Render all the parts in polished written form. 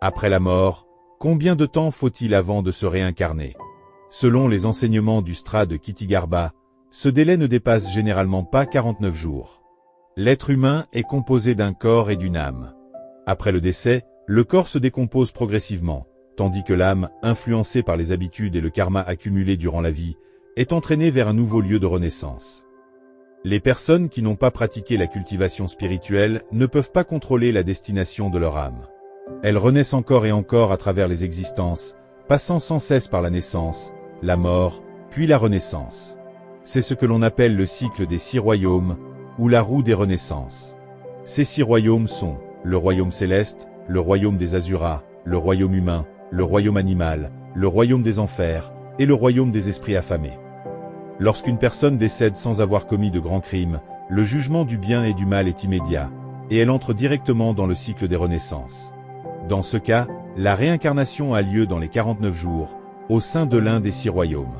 Après la mort, combien de temps faut-il avant de se réincarner? Selon les enseignements du Stra de Kshetigarbha, ce délai ne dépasse généralement pas 49 jours. L'être humain est composé d'un corps et d'une âme. Après le décès, le corps se décompose progressivement, tandis que l'âme, influencée par les habitudes et le karma accumulé durant la vie, est entraînée vers un nouveau lieu de renaissance. Les personnes qui n'ont pas pratiqué la cultivation spirituelle ne peuvent pas contrôler la destination de leur âme. Elles renaissent encore et encore à travers les existences, passant sans cesse par la naissance, la mort, puis la renaissance. C'est ce que l'on appelle le cycle des 6 royaumes, ou la roue des renaissances. Ces 6 royaumes sont le royaume céleste, le royaume des Asuras, le royaume humain, le royaume animal, le royaume des enfers, et le royaume des esprits affamés. Lorsqu'une personne décède sans avoir commis de grands crimes, le jugement du bien et du mal est immédiat, et elle entre directement dans le cycle des renaissances. Dans ce cas, la réincarnation a lieu dans les 49 jours, au sein de l'un des 6 royaumes.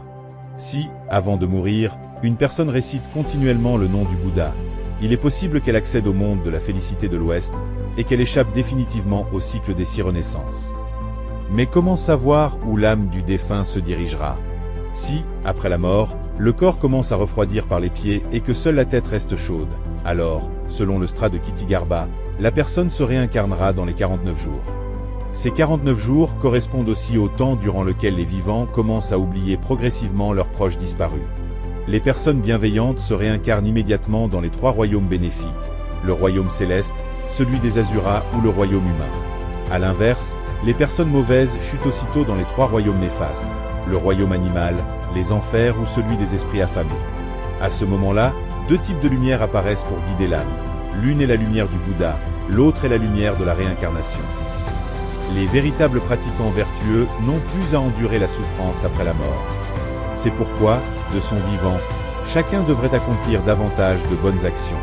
Si, avant de mourir, une personne récite continuellement le nom du Bouddha, il est possible qu'elle accède au monde de la félicité de l'Ouest, et qu'elle échappe définitivement au cycle des 6 renaissances. Mais comment savoir où l'âme du défunt se dirigera? Si, après la mort, le corps commence à refroidir par les pieds et que seule la tête reste chaude, alors, selon le Stra de Kshetigarbha, la personne se réincarnera dans les 49 jours. Ces 49 jours correspondent aussi au temps durant lequel les vivants commencent à oublier progressivement leurs proches disparus. Les personnes bienveillantes se réincarnent immédiatement dans les 3 royaumes bénéfiques, le royaume céleste, celui des Asuras ou le royaume humain. A l'inverse, les personnes mauvaises chutent aussitôt dans les 3 royaumes néfastes, le royaume animal, les enfers ou celui des esprits affamés. À ce moment-là, 2 types de lumière apparaissent pour guider l'âme. L'une est la lumière du Bouddha, l'autre est la lumière de la réincarnation. Les véritables pratiquants vertueux n'ont plus à endurer la souffrance après la mort. C'est pourquoi, de son vivant, chacun devrait accomplir davantage de bonnes actions.